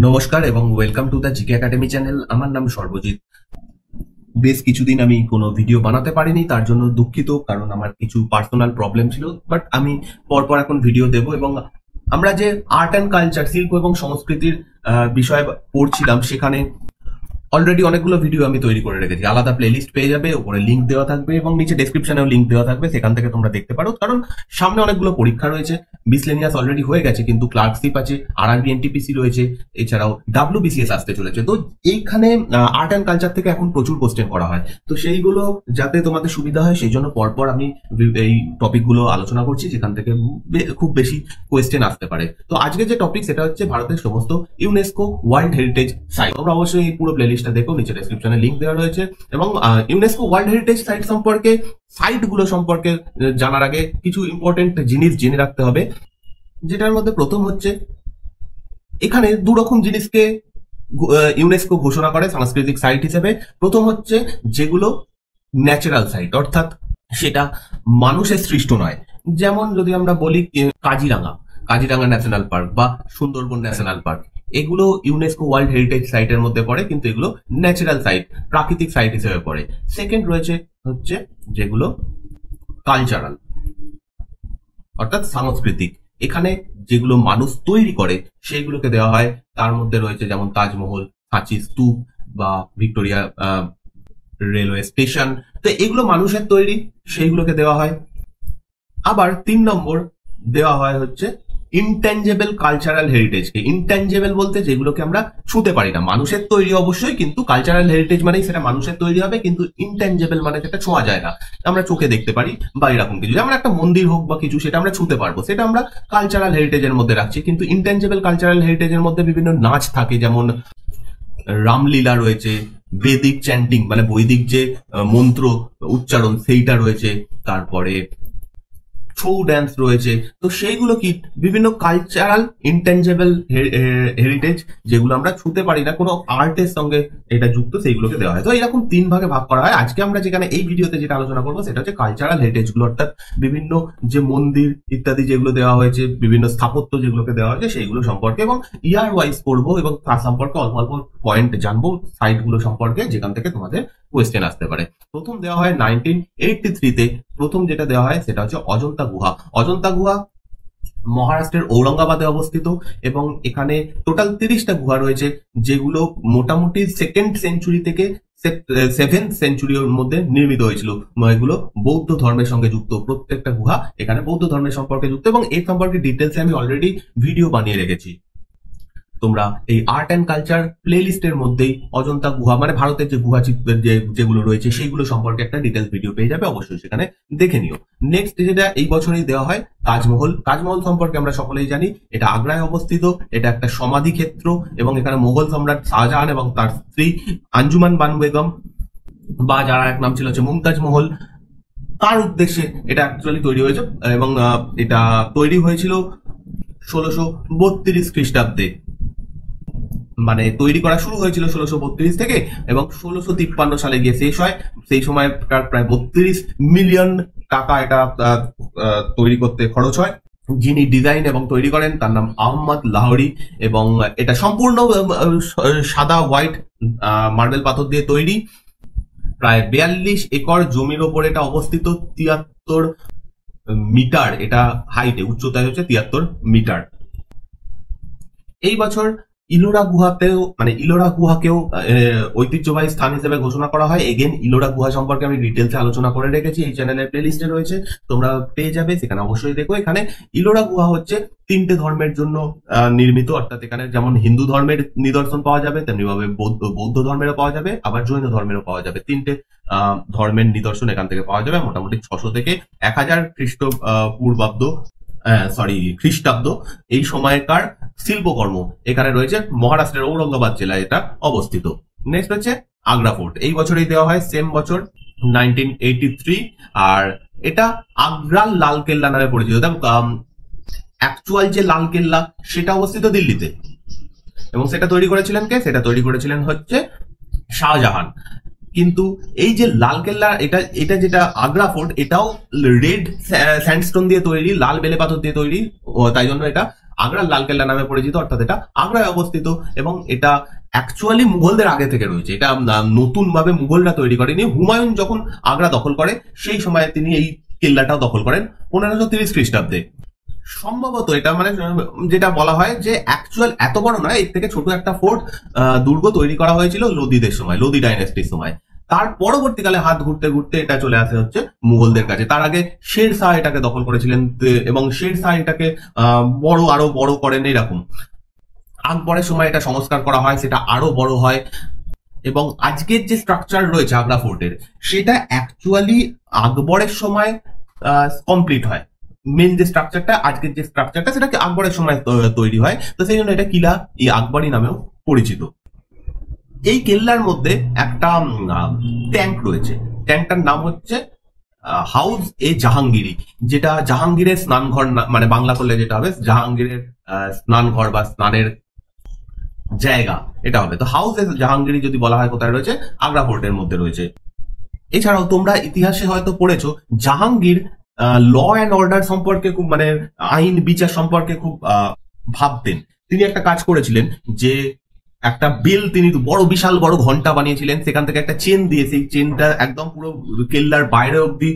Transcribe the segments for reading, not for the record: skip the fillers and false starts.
নমস্কার এবং welcome to the GK academy channel. আমার নাম সর্বজিৎ। বেশ কিছুদিন আমি কোনো ভিডিও বানাতে পারিনি, তার জন্য দুঃখিত, কারণ আমার কিছু পার্সোনাল প্রবলেম ছিল। বাট আমি পরপর এখন ভিডিও দেব। এবং আমরা যে আর্ট অ্যান্ড কালচার, শিল্প এবং সংস্কৃতির বিষয়ে পড়ছিলাম, সেখানে অলরেডি অনেকগুলো ভিডিও আমি তৈরি করে রেখেছি। আলাদা প্লেলিস্ট পেয়ে যাবে, উপরে লিঙ্ক দেওয়া থাকবে এবং নিচে ডেসক্রিপশনেও লিঙ্ক দেওয়া থাকবে, সেখান থেকে তোমরা দেখতে পারো। কারণ সামনে অনেকগুলো পরীক্ষা রয়েছে। মিসলেনিয়াস অলরেডি হয়ে গেছে, কিন্তু ক্লার্কশিপ আছে, আরআরবি এনটিপিসি রয়েছে, এছাড়াও ডাব্লিউবিসিএস আসতে চলেছে। তো এইখানে আর্ট অ্যান্ড কালচার থেকে এখন প্রচুর কোশ্চেন করা হয়। তো সেইগুলো যাতে তোমাদের সুবিধা হয়, সেই জন্য পরপর আমি এই টপিকগুলো আলোচনা করছি, যেখান থেকে খুব বেশি কোয়েশ্চেন আসতে পারে। তো আজকে যে টপিক, সেটা হচ্ছে ভারতের সমস্ত ইউনেস্কো ওয়ার্ল্ড হেরিটেজ সাইট। তোমরা অবশ্যই এই পুরো প্লেলিস্টটা দেখো, নিচে ডেসক্রিপশনে লিঙ্ক দেওয়া রয়েছে। এবং ইউনেস্কো ওয়ার্ল্ড হেরিটেজ সাইট সম্পর্কে, সাইটগুলো সম্পর্কে জানার আগে কিছু ইম্পর্টেন্ট জিনিস জেনে রাখতে হবে, যেটার মধ্যে প্রথম হচ্ছে, এখানে দু রকম জিনিসকে ইউনেস্কো ঘোষণা করে সাংস্কৃতিক সাইট হিসেবে। প্রথম হচ্ছে যেগুলো ন্যাচারাল সাইট, অর্থাৎ সেটা মানুষের সৃষ্ট নয়। যেমন যদি আমরা বলি কাজিরাঙ্গা ন্যাশনাল পার্ক বা সুন্দরবন ন্যাশনাল পার্ক, এগুলো ইউনেস্কো ওয়ার্ল্ড হেরিটেজ সাইটের মধ্যে পড়ে, কিন্তু এগুলো ন্যাচারাল সাইট, প্রাকৃতিক সাইট হিসেবে পড়ে। সেকেন্ড রয়েছে হচ্ছে যেগুলো কালচারাল, অর্থাৎ সাংস্কৃতিক। এখানে যেগুলো মানুষ তৈরি করে সেইগুলোকে দেওয়া হয়। তার মধ্যে রয়েছে যেমন তাজমহল, সাঁচি স্তূপ বা ভিক্টোরিয়া রেলওয়ে স্টেশন। তো এগুলো মানুষের তৈরি, সেইগুলোকে দেওয়া হয়। আবার 3 নম্বর দেওয়া হয় হচ্ছে ইনট্যাঞ্জেবল কালচারাল হেরিটেজকে। ইনট্যাঞ্জেবল বলতে যেগুলোকে আমরা ছুঁতে পারি না, মানুষের তৈরি অবশ্যই, কিন্তু কালচারাল হেরিটেজ মানেই সেটা মানুষের তৈরি হবে, কিন্তু ইনট্যাঞ্জেবল মানে সেটা ছোঁয়া যায় না, আমরা চোখে দেখতে পারি বা এরকম কিছু। যেমন একটা মন্দির হোক বা কিছু, সেটা আমরা ছুঁতে পারবো, সেটা আমরা কালচারাল হেরিটেজের মধ্যে রাখছি। কিন্তু ইনট্যাঞ্জেবল কালচারাল হেরিটেজের মধ্যে বিভিন্ন নাচ থাকে, যেমন রামলীলা রয়েছে, বেদিক চ্যান্টিং মানে বৈদিক যে মন্ত্র উচ্চারণ সেইটা রয়েছে, তারপরে ছৌ ড্যান্স রয়েছে। তো সেইগুলো কি বিভিন্ন কালচারাল ইনট্যাঞ্জেবল হেরিটেজ, যেগুলো আমরা ছুঁতে পারি না, কোনো আর্টের সঙ্গে এটা যুক্ত, সেইগুলোকে দেওয়া হয়। তো এরকম 3 ভাগে ভাগ করা হয়। আজকে আমরা যেখানে এই ভিডিওতে যেটা আলোচনা করবো, সেটা হচ্ছে কালচারাল হেরিটেজ গুলো, অর্থাৎ বিভিন্ন যে মন্দির ইত্যাদি যেগুলো দেওয়া হয়েছে, বিভিন্ন স্থাপত্য যেগুলোকে দেওয়া হয়েছে, সেইগুলো সম্পর্কে, এবং ইয়ার ওয়াইজ করবো এবং তার সম্পর্কে অল্প অল্প পয়েন্ট জানবো সাইট গুলো সম্পর্কে, যেখান থেকে তোমাদের কোয়েশ্চেন আসতে পারে। প্রথম দেওয়া হয় 1983-তে। প্রথম যেটা দেওয়া হয় সেটা হচ্ছে অজন্তা গুহা। অজন্তা গুহা মহারাষ্ট্রের ঔরঙ্গাবাদে অবস্থিত, এবং এখানে টোটাল 30টা গুহা রয়েছে, যেগুলো মোটামুটি 2nd সেঞ্চুরি থেকে 7th সেঞ্চুরির মধ্যে নির্মিত হয়েছিল। এগুলো বৌদ্ধ ধর্মের সঙ্গে যুক্ত, প্রত্যেকটা গুহা এখানে বৌদ্ধ ধর্মের সম্পর্কে যুক্ত, এবং এর সম্পর্কে ডিটেলসে আমি অলরেডি ভিডিও বানিয়ে রেখেছি। তোমরা এই আর্ট অ্যান্ড কালচার প্লে লিস্টের মধ্যেই অজন্তা গুহা মানে ভারতের যে গুহা চিত্রের যেগুলো রয়েছে, সেইগুলো সম্পর্কে একটা ডিটেলস ভিডিও পেয়ে যাবে, অবশ্যই সেখানে দেখে নিও। নেক্সট যেটা এই বছরই দেওয়া হয়, তাজমহল। তাজমহল সম্পর্কে আমরা সকলেই জানি, এটা আগ্রায় অবস্থিত, এটা একটা সমাধি ক্ষেত্র, এবং এখানে মোগল সম্রাট শাহজাহান এবং তার স্ত্রী আঞ্জুমান বানু বেগম, বা যারা এক নাম ছিল হচ্ছে মুমতাজ মহল, তার উদ্দেশ্যে এটা অ্যাকচুয়ালি তৈরি হয়েছে। এবং এটা তৈরি হয়েছিল 1632 খ্রিস্টাব্দে, মানে তৈরি করা শুরু হয়েছিল 1632 থেকে, এবং 1653 সালে গিয়ে শেষ হয়। সেই সময়কার প্রায় 32 মিলিয়ন টাকা এটা তৈরি করতে খরচ হয়। যিনি ডিজাইন এবং তৈরি করেন তার নাম আহমদ লাহোরি, এবং এটা সম্পূর্ণ সাদা হোয়াইট মার্বেল পাথর দিয়ে তৈরি। প্রায় 42 একর জমির ওপর এটা অবস্থিত। 73 মিটার এটা হাইটে, উচ্চতায় হচ্ছে 73 মিটার। এই বছর ইলোরা গুহাকেও ঐতিহ্যবাহী স্থান হিসেবে ঘোষণা করা হয়। এগেন ইলোরা গুহা সম্পর্কে আমি ডিটেলসে আলোচনা করে রেখেছি, এই চ্যানেলের প্লেলিস্টে রয়েছে, তোমরা পেয়ে যাবে, সেখানে অবশ্যই দেখো। এখানে ইলোরা গুহা হচ্ছে 3টে ধর্মের জন্য নির্মিত, অর্থাৎ এখানে যেমন হিন্দু ধর্মের নিদর্শন পাওয়া যাবে, তেমনি ভাবে বৌদ্ধ ধর্মেরও পাওয়া যাবে, আবার জৈন ধর্মেরও পাওয়া যাবে। 3টে ধর্মের নিদর্শন এখান থেকে পাওয়া যাবে। মোটামুটি 600 থেকে 1000 খ্রিস্টাব্দ এই সময়কার শিল্পকর্ম এখানে রয়েছে। মহারাষ্ট্রের ঔরঙ্গাবাদ জেলায় এটা অবস্থিত। নেক্সট হচ্ছে আগ্রা ফোর্ট। এই বছরই দেওয়া হয়, সেম বছর 1983, আর এটা আগ্রার লাল কেল্লা নামে পরিচিত। অ্যাকচুয়াল যে লাল কেল্লা সেটা অবস্থিত দিল্লিতে, এবং সেটা তৈরি করেছিলেন কে? সেটা তৈরি করেছিলেন হচ্ছে শাহজাহান। কিন্তু এই যে লালকেল্লা, এটা যেটা আগ্রা ফোর্ট, এটাও রেড স্যান্ডস্টোন দিয়ে তৈরি, লাল বেলে পাথর দিয়ে তৈরি, তাই জন্য এটা আগ্রার লালকেল্লা নামে পরিচিত, অর্থাৎ এটা আগ্রায় অবস্থিত এবং এটা অ্যাকচুয়ালি মুঘলদের আগে থেকে রয়েছে। এটা নতুন ভাবে মুঘলরা তৈরি করেনি। হুমায়ুন যখন আগ্রা দখল করে সেই সময় তিনি এই কেল্লাটাও দখল করেন 1530 খ্রিস্টাব্দে। সম্ভবত এটা মানে যেটা বলা হয় যে অ্যাকচুয়াল এত বড় নয়, এর থেকে ছোট একটা ফোর্ট দুর্গ তৈরি করা হয়েছিল লোদিদের সময়, লোদি ডাইনেস্টির সময়। তার পরবর্তীকালে হাত ঘুরতে ঘুরতে এটা চলে আসে হচ্ছে মুঘলদের কাছে। তার আগে শের শাহ এটাকে দখল করেছিলেন এবং শের শাহ এটাকে আরো বড় করেন। এরকম আকবরের সময় এটা সংস্কার করা হয়, সেটা আরো বড় হয় এবং আজকের যে স্ট্রাকচার রয়েছে আগ্রা ফোর্টের সেটা অ্যাকচুয়ালি আকবরের সময় কমপ্লিট হয়। মেন যে স্ট্রাকচারটা, আজকের যে স্ট্রাকচারটা, সেটা কি আকবরের সময় তৈরি হয়। তো সেই জন্য এটা কিলা ই আকবরী নামেও পরিচিত। এই কেল্লার মধ্যে একটা ট্যাঙ্ক রয়েছে, ট্যাঙ্কটার নাম হচ্ছে হাউস এ জাহাঙ্গীরি, যেটা জাহাঙ্গীরের স্নানঘর মানে বাংলা করলে যেটা হবে জাহাঙ্গীরের স্নানঘর বা স্নানের জায়গা এটা হবে। তো হাউস এ জাহাঙ্গীরি যদি বলা হয় কোথায় রয়েছে, আগ্রা ফোর্টের মধ্যে রয়েছে। এছাড়াও তোমরা ইতিহাসে হয়তো পড়েছো জাহাঙ্গীর ল অ্যান্ড অর্ডার সম্পর্কে খুব মানে আইন বিচার সম্পর্কে খুব ভাবতেন। তিনি একটা কাজ করেছিলেন যে একটা বেল, তিনি বড় বিশাল বড় ঘন্টা বানিয়েছিলেন, সেখান থেকে একটা চেন দিয়ে সেই চেনটা একদম পুরো কেল্লার বাইরে অব্দি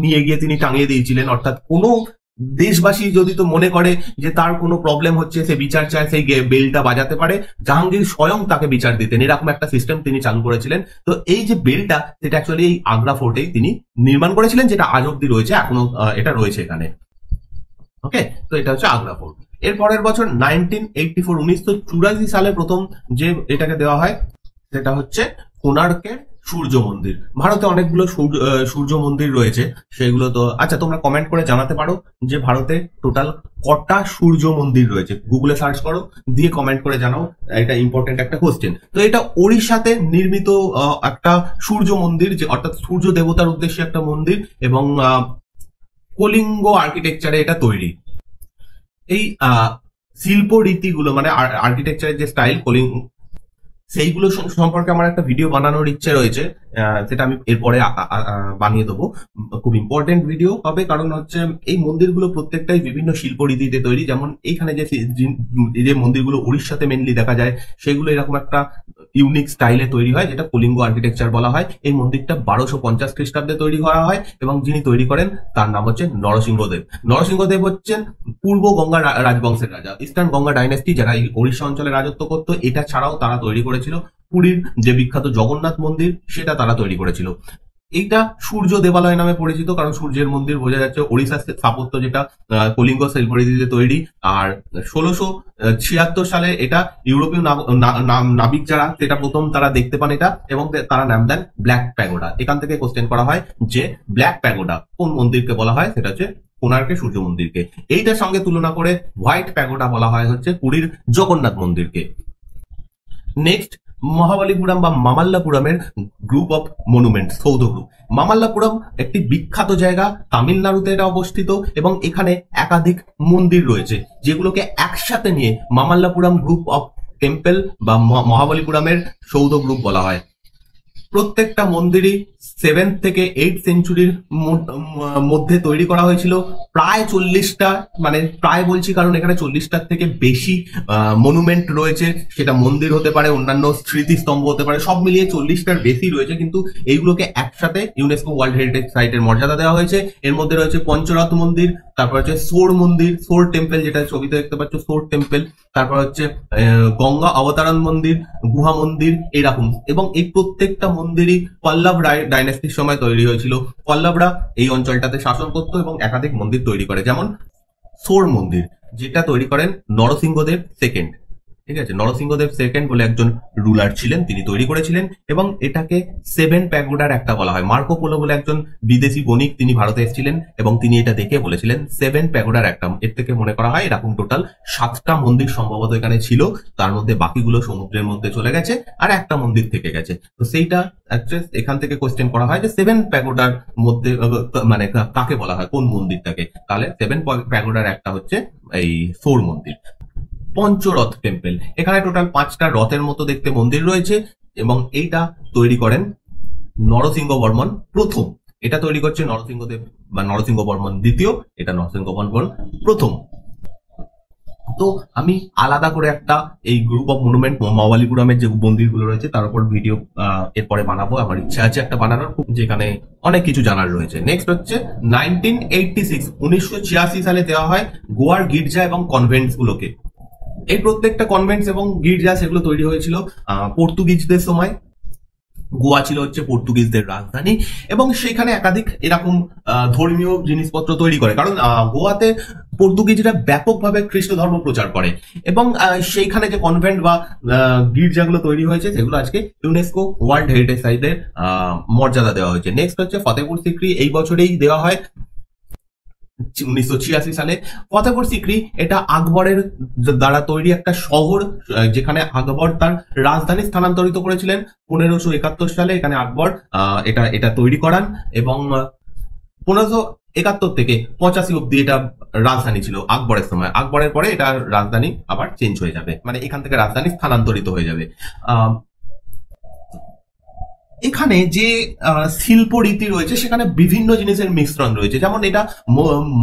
নিয়ে গিয়ে তিনি টাঙিয়ে দিয়েছিলেন। অর্থাৎ কোনো দেশবাসী যদি তো মনে করে যে তার কোনো প্রবলেম হচ্ছে, সে বিচার চায়, সেই বেলটা বাজাতে পারে, জাহাঙ্গীর স্বয়ং তাকে বিচার দিতেন। এরকম একটা সিস্টেম তিনি চালু করেছিলেন। তো এই যে বেলটা, সেটা অ্যাকচুয়ালি এই আগ্রা ফোর্টেই তিনি নির্মাণ করেছিলেন, যেটা আজ অব্দি রয়েছে, এখনো এটা রয়েছে এখানে। ওকে, তো এটা হচ্ছে আগ্রা ফোর্ট। এর পরের বছর 1984 সালে প্রথম যে এটাকে দেওয়া হয় সেটা হচ্ছে কোণার্কের সূর্য মন্দির। ভারতে অনেকগুলো সূর্য মন্দির রয়েছে, সেগুলো তো আচ্ছা তোমরা কমেন্ট করে জানাতে পারো যে ভারতে টোটাল কটা সূর্য মন্দির রয়েছে। গুগলে সার্চ করো, দিয়ে কমেন্ট করে জানাও, এটা ইম্পর্টেন্ট একটা কোশ্চেন। তো এটা ওড়িশাতে নির্মিত একটা সূর্য মন্দির, যে অর্থাৎ সূর্য দেবতার উদ্দেশ্যে একটা মন্দির এবং কলিঙ্গ আর্কিটেকচারে এটা তৈরি। এই শিল্প রীতিগুলো মানে আর্কিটেকচারের যে স্টাইল কলিঙ্গ, সেইগুলো সম্পর্কে আমার একটা ভিডিও বানানোর ইচ্ছে রয়েছে, সেটা আমি এরপরে বানিয়ে দেবো। খুব ইম্পর্টেন্ট ভিডিও হবে, কারণ হচ্ছে এই মন্দিরগুলো প্রত্যেকটাই বিভিন্ন শিল্প রীতিতে তৈরি। যেমন এইখানে যে মন্দিরগুলো উড়িষ্যাতে মেনলি দেখা যায়, সেগুলো এরকম একটা ইউনিক স্টাইলে তৈরি হয়, যেটা কলিঙ্গ আর্কিটেকচার বলা হয়। এই মন্দিরটা 1250 খ্রিস্টাব্দে তৈরি করা হয় এবং যিনি তৈরি করেন তার নাম হচ্ছে নরসিংহদেব। নরসিংহদেব হচ্ছেন পূর্ব গঙ্গা রাজবংশের রাজা, ইস্টার্ন গঙ্গা ডাইনেস্টি, যারা এই ওড়িশা অঞ্চলে রাজত্ব করতো। এটা ছাড়াও তারা তৈরি করেছিল পুরীর যে বিখ্যাত জগন্নাথ মন্দির, সেটা তারা তৈরি করেছিল। এইটা সূর্য দেবালয় নামে পরিচিত, কারণ সূর্যের মন্দির বোঝা যাচ্ছে। ওড়িশার স্থাপত্য যেটা কলিঙ্গ শিল্পরীতিতে তৈরি। আর 1676 সালে এটা ইউরোপীয় নাবিক যারা, সেটা প্রথম তারা দেখতে পান এটা, এবং তারা নাম দেন ব্ল্যাক প্যাগোডা। এখান থেকে কোশ্চেন করা হয় যে ব্ল্যাক প্যাগোডা কোন মন্দিরকে বলা হয়, সেটা হচ্ছে কোণার্কের সূর্য মন্দিরকে। এইটার সঙ্গে তুলনা করে হোয়াইট প্যাগোডা বলা হয় হচ্ছে পুরীর জগন্নাথ মন্দিরকে। নেক্সট, মহাবালিপুরাম বা মামাল্লাপুরামের গ্রুপ অফ মনুমেন্ট, সৌধ গ্রুপ। মামাল্লাপুরাম একটি বিখ্যাত জায়গা, তামিলনাড়ুতে এটা অবস্থিত এবং এখানে একাধিক মন্দির রয়েছে, যেগুলোকে একসাথে নিয়ে মামাল্লাপুরাম গ্রুপ অফ টেম্পল বা মহাবালিপুরামের সৌধ গ্রুপ বলা হয়। প্রত্যেকটা মন্দিরই 7th থেকে 8th সেঞ্চুরির মধ্যে তৈরি করা হয়েছিল। প্রায় 40টা, মানে প্রায় বলছি কারণ এখানে 40টার থেকে বেশি মনুমেন্ট রয়েছে। সেটা মন্দির হতে পারে, অন্যান্য স্মৃতিস্তম্ভ হতে পারে, সব মিলিয়ে 40টার বেশি রয়েছে। কিন্তু এইগুলোকে একসাথে ইউনেস্কো ওয়ার্ল্ড হেরিটেজ সাইটের মর্যাদা দেওয়া হয়েছে। এর মধ্যে রয়েছে পঞ্চরথ মন্দির, তারপর হচ্ছে সোর মন্দির, সোর টেম্পল, যেটা ছবিতে দেখতে পাচ্ছ সোর টেম্পল, তারপর হচ্ছে গঙ্গা অবতারণ মন্দির, গুহা মন্দির, এরকম। এবং এই প্রত্যেকটা মন্দিরই পল্লব ডাইনেস্টির সময় তৈরি হয়েছিল। পল্লবরা এই অঞ্চলটাতে শাসন করত এবং একাধিক মন্দির তৈরি করে, যেমন সোর মন্দির, যেটা তৈরি করেন নরসিংহদেব সেকেন্ড। ঠিক আছে, নরসিংহদেব সেকেন্ড বলে একজন রুলার ছিলেন, তিনি তৈরি করেছিলেন এবং এটাকে 7 প্যাগোডার একটা বলা হয়। মার্কো পোলো বলে একজন বিদেশি বণিক, তিনি ভারতে এসেছিলেন এবং তিনি এটা দেখে বলেছিলেন 7 প্যাগোডার একটা। এর থেকে মনে করা হয় এরকম টোটাল 7টা মন্দির সম্ভবত এখানে ছিল, তার মধ্যে বাকিগুলো সমুদ্রের মধ্যে চলে গেছে আর একটা মন্দির থেকে গেছে। তো সেইটা এখান থেকে কোশ্চেন করা হয় যে 7 প্যাগোডার মধ্যে মানে কাকে বলা হয়, কোন মন্দিরটাকে। তাহলে 7 প্যাগোডার একটা হচ্ছে এই সোর মন্দির। পঞ্চরথ টেম্পল, এখানে টোটাল 5টা রথের মতো দেখতে মন্দির রয়েছে এবং এইটা তৈরি করেন নরসিংহ বর্মন প্রথম। এটা তৈরি করছে নরসিংহদেব বা নরসিংহ বর্মন দ্বিতীয়, এটা নরসিংহ বর্মন প্রথম। তো আমি আলাদা করে একটা এই গ্রুপ অফ মনুমেন্ট মহাবালিপুরামের যে মন্দিরগুলো রয়েছে তার উপর ভিডিও এরপরে বানাবো। আমার ইচ্ছা আছে একটা বানানোর, যেখানে অনেক কিছু জানার রয়েছে। নেক্সট হচ্ছে 1986 সালে দেওয়া হয় গোয়ার গির্জা এবং কনভেন্টস গুলোকে। এই প্রত্যেকটা কনভেন্টস এবং গির্জা সেগুলো তৈরি হয়েছিল পর্তুগিজদের সময়। গোয়া ছিল হচ্ছে পর্তুগিজদের রাজধানী, এবং সেখানে একাধিক এরকম ধর্মীয় জিনিসপত্র তৈরি করে, কারণ গোয়াতে পর্তুগিজরা ব্যাপকভাবে খ্রিস্ট ধর্ম প্রচার করে, এবং সেইখানে যে কনভেন্ট বা গির্জাগুলো তৈরি হয়েছে সেগুলো আজকে ইউনেস্কো ওয়ার্ল্ড হেরিটেজ সাইটের মর্যাদা দেওয়া হয়েছে। নেক্সট হচ্ছে ফতেপুর সিক্রি, এই বছরেই দেওয়া হয় 1986 সালে। ফতেপুর সিক্রি এটা আকবরের দ্বারা তৈরি একটা শহর, যেখানে আকবর তার রাজধানী স্থানান্তরিত করেছিলেন 1571 সালে। এখানে আকবর এটা তৈরি করান, এবং 1571 থেকে 85 অব্দি এটা রাজধানী ছিল আকবরের সময়। আকবরের পরে এটা রাজধানী আবার চেঞ্জ হয়ে যাবে, মানে এখান থেকে রাজধানী স্থানান্তরিত হয়ে যাবে। এখানে যে শিল্প রীতি রয়েছে সেখানে বিভিন্ন জিনিসের মিশ্রণ রয়েছে, যেমন এটা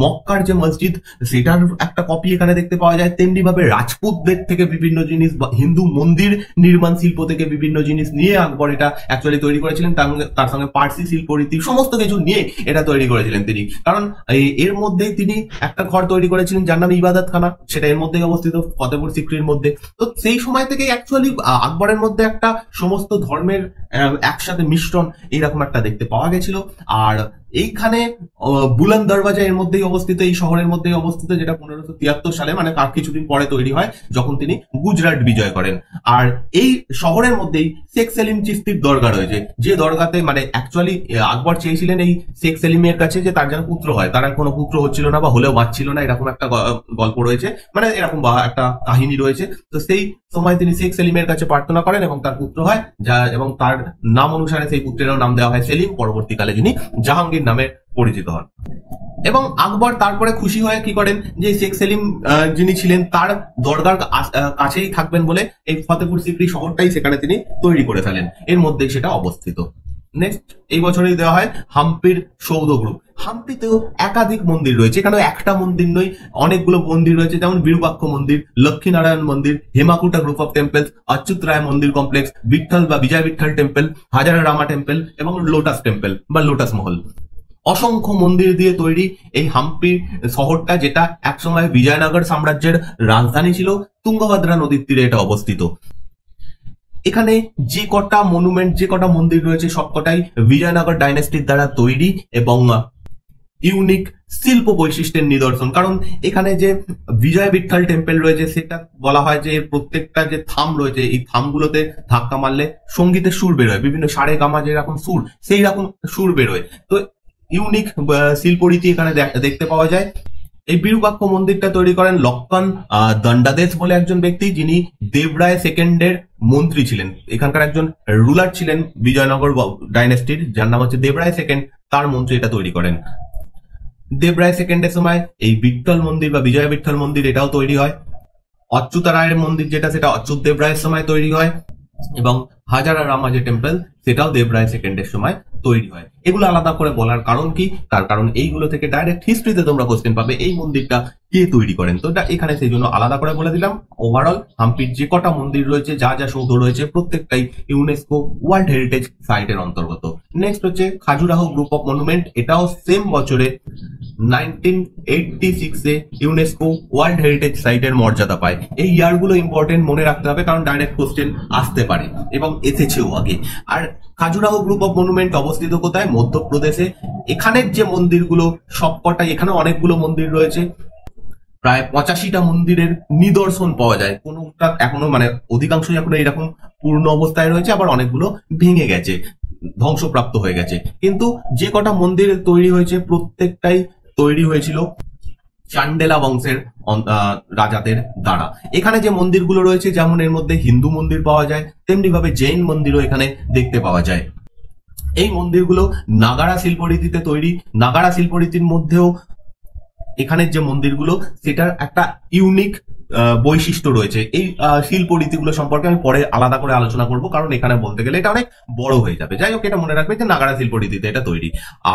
মক্কার যে মসজিদ সেটার একটা কপি এখানে দেখতে পাওয়া যায়, তেমনি ভাবে রাজপুতদের থেকে বিভিন্ন জিনিস বা হিন্দু মন্দির নির্মাণ শিল্প থেকে বিভিন্ন জিনিস নিয়ে আকবর এটা অ্যাকচুয়ালি তৈরি করেছিলেন। তার সঙ্গে পার্সি শিল্প রীতি সমস্ত কিছু নিয়ে এটা তৈরি করেছিলেন তিনি, কারণ এর মধ্যেই তিনি একটা ঘর তৈরি করেছিলেন যার নাম ইবাদত খানা, সেটা এর মধ্যেই অবস্থিত ফতেপুর সিক্রির মধ্যে। তো সেই সময় থেকে অ্যাকচুয়ালি আকবরের মধ্যে একটা সমস্ত ধর্মের একসাথে মিশ্রণ এইরকম একটা দেখতে পাওয়া গেছিল। আর এইখানে বুলন্দ দরওয়াজা এর মধ্যেই অবস্থিত, এই শহরের মধ্যেই অবস্থিত, যেটা 1573 সালে মানে তার কিছুদিন পরে তৈরি হয়, যখন তিনি গুজরাট বিজয় করেন। আর এই শহরের মধ্যেই শেখ সেলিম চিস্তির দরগা রয়েছে, যে দরগাতে মানে অ্যাকচুয়ালি আকবর চেয়েছিলেন এই শেখ সেলিমের কাছে যে তার যেন পুত্র হয়, তার কোনো পুত্র হচ্ছিল না বা হলেও বাঁচছিল না, এরকম একটা গল্প রয়েছে, মানে এরকম একটা কাহিনী রয়েছে। তো সেই সময় তিনি শেখ সেলিমের কাছে প্রার্থনা করেন এবং তার পুত্র হয়, যা এবং তার নাম অনুসারে সেই পুত্রেরও নাম দেওয়া হয় সেলিম, পরবর্তীকালে যিনি জাহাঙ্গীর নামে পরিচিত হন। এবং আকবর তারপরে খুশি হয়ে কি করেন, যে শেখ সেলিম যিনি ছিলেন তার দরগার কাছেই থাকবেন বলে এই ফতেপুর সিক্রি শহরটাই সেখানে তিনি তৈরি করে ফেলেন, এর মধ্যেই সেটা অবস্থিত। নেক্সট এই বছরই দেওয়া হয় হাম্পির সৌধ গ্রুপ। হাম্পিতেও একাধিক মন্দির রয়েছে, এখানে একটা মন্দির নয়, অনেকগুলো মন্দির রয়েছে, যেমন বিরূপাক্ষ মন্দির, লক্ষ্মীনারায়ণ মন্দির, হেমাকুটা গ্রুপ অফ টেম্পলস, অচ্যুত রায় মন্দির কমপ্লেক্স, বিঠল বা বিজয় বিঠল টেম্পল, হাজারা রামা টেম্পল এবং লোটাস টেম্পল বা লোটাস মহল। অসংখ্য মন্দির দিয়ে তৈরি এই হাম্পি শহরটা, যেটা একসময় বিজয়নগর সাম্রাজ্যের রাজধানী ছিল, তুঙ্গভদ্রা নদীর তীরে এটা অবস্থিত। এখানে যে কটা মনুমেন্ট, যে কটা মন্দির রয়েছে সবকটাই বিজয়নগর ডাইনেস্টির দ্বারা তৈরি এবং ইউনিক শিল্প বৈশিষ্ট্যের নিদর্শন। কারণ এখানে যে বিজয় বিঠল টেম্পল রয়েছে সেটা বলা হয় যে এর প্রত্যেকটা যে থাম রয়েছে, এই থামগুলোতে ধাক্কা মারলে সঙ্গীতের সুর বেরোয়, বিভিন্ন সারে গামা যেরকম সুর সেই রকম সুর বেরোয়। তো ইউনিক শিল্পরীতি এখানে দেখতে পাওয়া যায়। এই বিরূপাক্ষ মন্দিরটা তৈরি করেন লক্ষ্মণ দণ্ডাদেশ বলে একজন ব্যক্তি, যিনি দেবরায় সেকেন্ডের মন্ত্রী ছিলেন, এখানকার একজন রুলার ছিলেন বিজয়নগর ডাইনেস্টির, যার নাম হচ্ছে দেবরায় সেকেন্ড, তার মন্ত্রী এটা তৈরি করেন। দেবরায় সেকেন্ডের সময় এই বিঠল মন্দির বা বিজয় বিঠল মন্দির এটাও তৈরি হয়। অচ্যুত রায়ের মন্দির যেটা, সেটা অচ্যুত দেবরায়ের সময় তৈরি হয়, এবং হাজারা রামা যে টেম্পল সেটাও দেবরায় সেকেন্ডের সময় তৈরি হয়। এগুলো আলাদা করে বলার কারণ কি, তার কারণ এইগুলো থেকে ডাইরেক্ট হিস্ট্রিতে তোমরা কোশ্চেন পাবে, এই মন্দিরটা কে তৈরি করেন, তো এখানে সেই জন্য আলাদা করে বলে দিলাম। ওভারঅল হাম্পির যে কটা মন্দির রয়েছে, যা যা সৌধ রয়েছে, প্রত্যেকটাই ইউনেস্কো ওয়ার্ল্ড হেরিটেজ সাইটের অন্তর্গত। নেক্সট হচ্ছে খাজুরাহ গ্রুপ অফ মনুমেন্ট, এটাও সেম বছরে 1986 এ ইউনেস্কো ওয়ার্ল্ড হেরিটেজ সাইটের মর্যাদা পায়। এই ইয়ারগুলো ইম্পর্টেন্ট, মনে রাখতে হবে, কারণ ডাইরেক্ট কোশ্চেন আসতে পারে এবং এসেছেও আগে। আর খাজুরাহ গ্রুপ অফ মনুমেন্ট অবস্থিত কোথায়? মধ্যপ্রদেশে। এখানের যে মন্দিরগুলো সবকটাই, এখানে অনেকগুলো মন্দির রয়েছে, প্রায় 85টা মন্দিরের নিদর্শন পাওয়া যায়, কোনটা এখনো মানে অধিকাংশই এখনো এরকম পূর্ণ অবস্থায় রয়েছে, আবার অনেকগুলো ভেঙে গেছে, ধ্বংসপ্রাপ্ত হয়ে গেছে। কিন্তু যে কটা মন্দির তৈরি হয়েছে প্রত্যেকটাই তৈরি হয়েছিল চান্ডেলা বংশের রাজাদের দ্বারা। এখানে যে মন্দিরগুলো রয়েছে, যেমন এর মধ্যে হিন্দু মন্দির পাওয়া যায়, তেমনি ভাবে জৈন মন্দিরও এখানে দেখতে পাওয়া যায়। এই মন্দিরগুলো নাগারা শিল্পরীতিতে তৈরি। নাগারা শিল্পরীতির মধ্যেও এখানের যে মন্দিরগুলো সেটার একটা ইউনিক বৈশিষ্ট্য রয়েছে এই শিল্প রীতিগুলো সম্পর্কে আমি পরে আলাদা করে আলোচনা করব, কারণ এখানে বলতে গেলে এটা অনেক বড় হয়ে যাবে। যাই হোক, এটা মনে রাখবে যে নাগারা শিল্প রীতিতে এটা তৈরি।